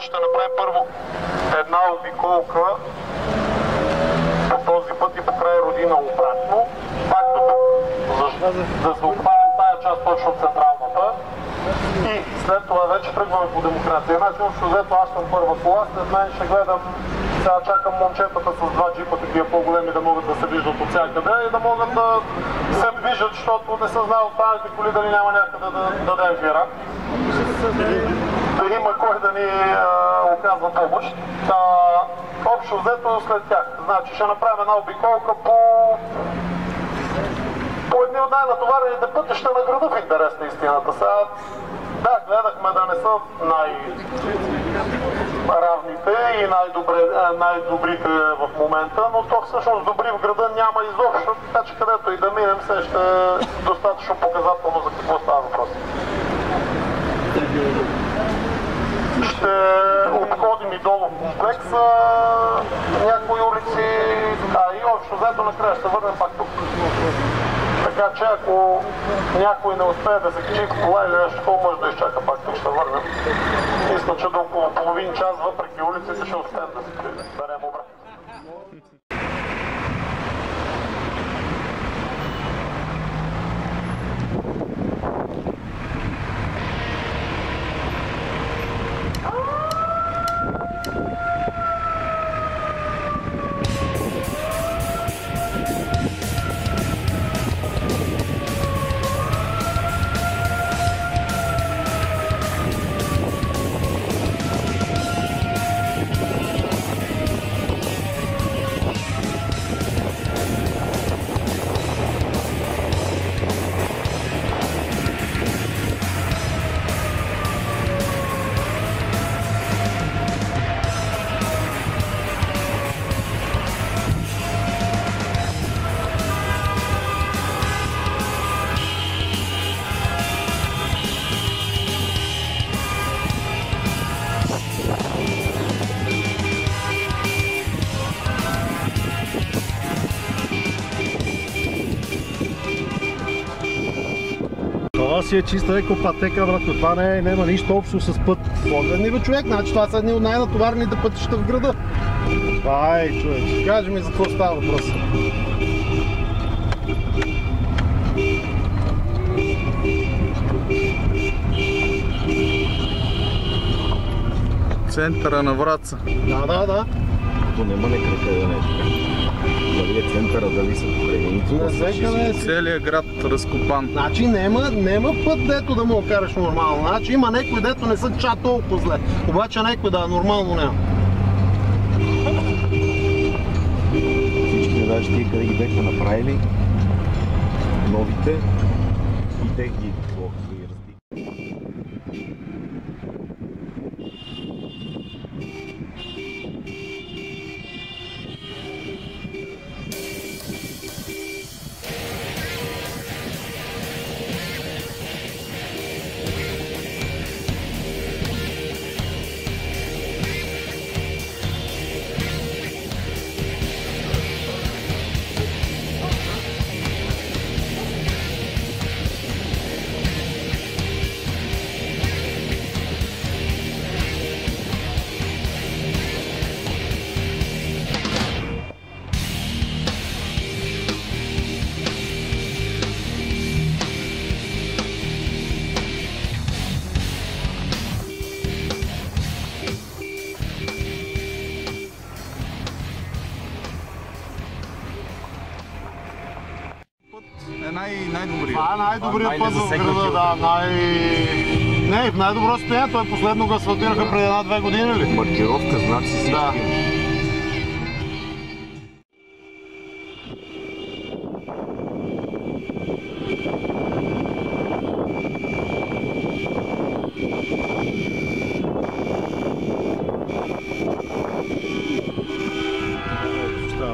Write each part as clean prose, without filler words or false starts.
ще направи първо една обиколка по този път и покрай Родина обратно, пак до тук, да се обхванем тая част точно от централната. И след това вече тръгваме по Демокрация. Значи, общо взето, аз съм първа кола, след мен ще гледам, сега чакам момчетата с два джипа, такива по-големи, да могат да се виждат от всякъде и да могат да се движат, защото не се знае останалите коли дали няма някъде да дадем вира. Да има кой да ни оказва помощ. Общо взето след тях. Значи ще направим една обиколка по едни от най-натоварените пътища на града, в интерес на истината. Сега, да, гледахме да не са най-равните и най-добрите в момента, но то всъщност добри в града няма изобщо, така че където и да минем, все ще е достатъчно показателно за какво става въпрос. Ще обходим и долу в комплекса някои улици, и общо взето накрая ще върнем пак тук. Така че ако някой не успее да се качи в кола или нещо такова, може да изчака пак тук, ще върнем. Мисля, че до около половин час, въпреки улиците, ще успеем да се берем обратно. Това си е чиста екопатека, братко. Това няма нищо общо с път. Погледни бе, човек, значи това са едни от най-натоварните пътища в града. Ай, човек, кажи ми за какво става въпрос. Центъра на Враца. Да. То няма некъде да не е. Дали е центъра, дали са покрайници. Целият град разкопан. Значи няма път, дето да му го караш нормално. Значи има някой, дето не са чак толкова зле. Обаче някой да нормално няма. Всички не знаеш тия къде ги бяха направили. Новите. И те ги най-добрият. Това е най-добрият път в града, да. Не, в най-добро състояние. Той последно го асфалтираха преди 1-2 години ли? маркировка, знаци всички. Да.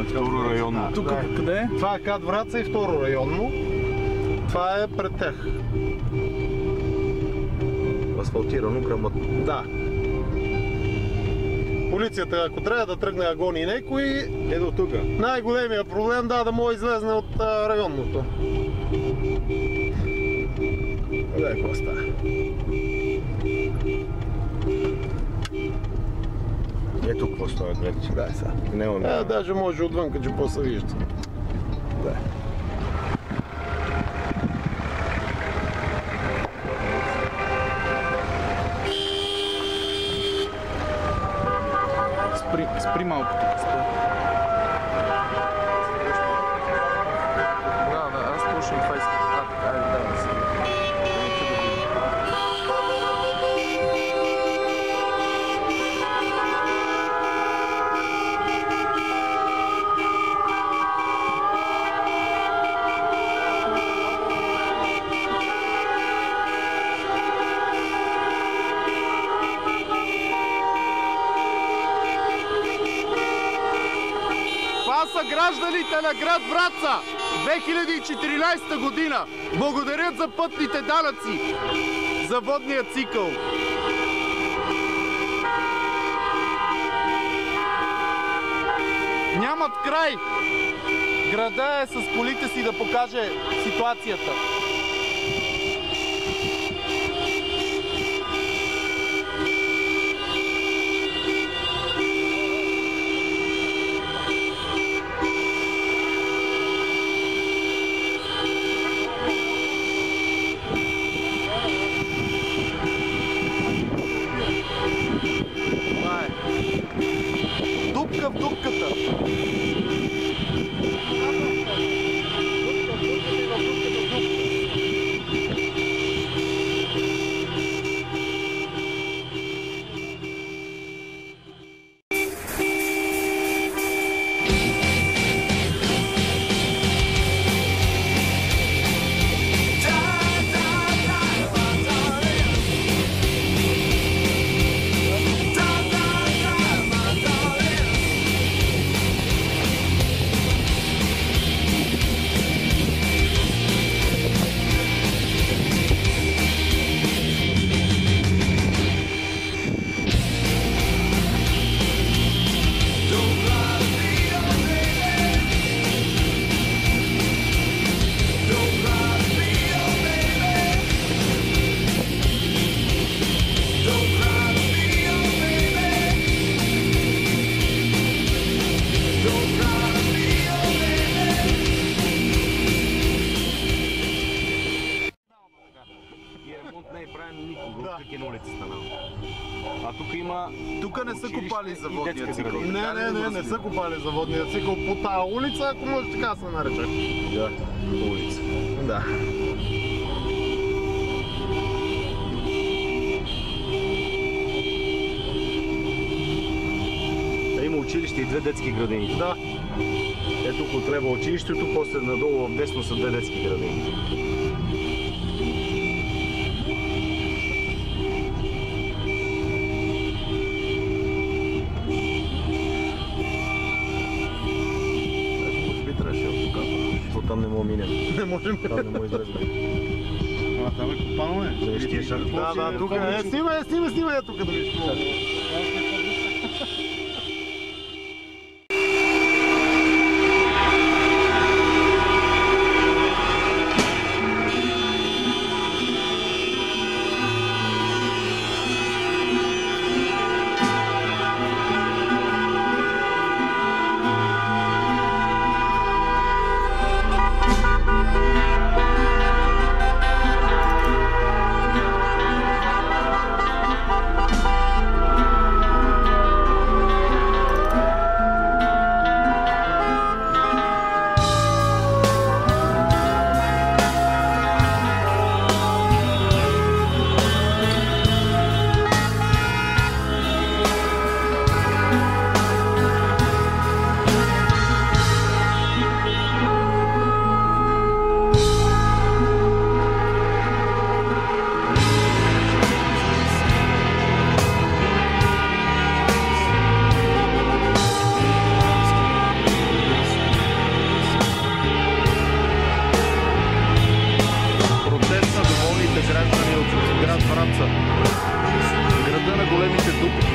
Второ районно. Тук къде е? Това е КАТ Враца и второ районно. Това е пред тях. Асфалтирано, грамотно. Да. Полицията, ако трябва да тръгне да гони някой, е до тук. Най-големият проблем да може излезне от районното. Гледай какво става. Ето какво става, гледаш. Да, сега. Нямаме. Даже може отвън, че по-се вижда. Да. Спри малко тук. Да, аз слушам това искам. Да, си. Това са гражданите на град Враца 2014 година. Благодарят за пътните данъци, за водния цикъл. Нямат край. Града е с колите си да покаже ситуацията. Дупка в дупката. А тук има... Тук не са копали за водния цикъл. Не са копали за водния цикъл по тази улица, ако може така се нарече. Да, улица. Да. Има училище и две детски градини. Да. Ето тук отляво училището, после надолу в десно са две детски градини. Там не мога минем. Не можем. Там не мога излезем. Там е копано е. Завещия шаг. Да, тук е. Снимай тук да виж. Града на големите дупки.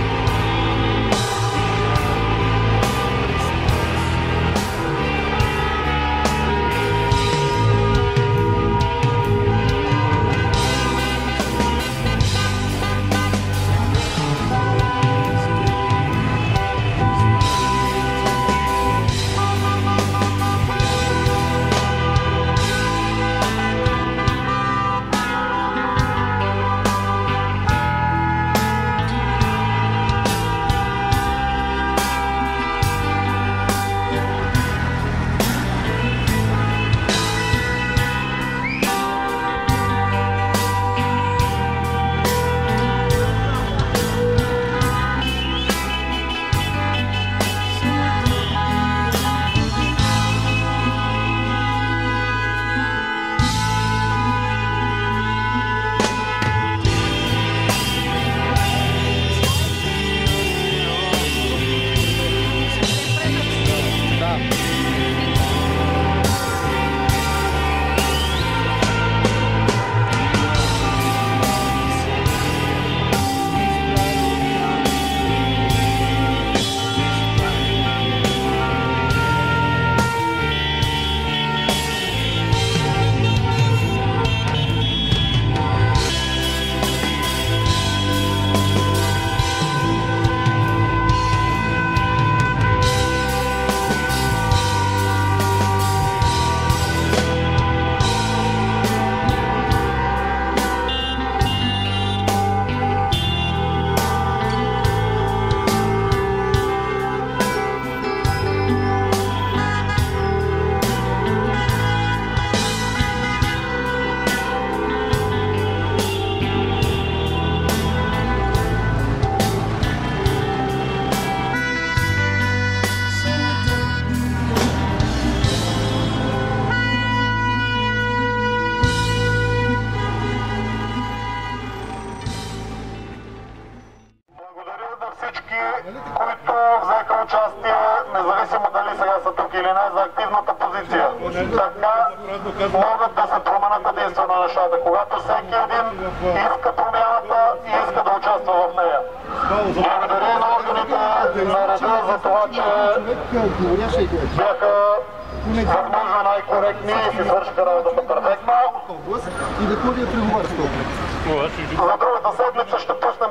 или не за активната позиция. Така могат да се променят единствено нещата, когато всеки един иска промяната и иска да участва в нея. Благодаря на органите на реда за това, че бяха възможно най-коректни и си свършиха работата перфектно. И да ходя преговаря с толкова. За другата седмица ще пуснем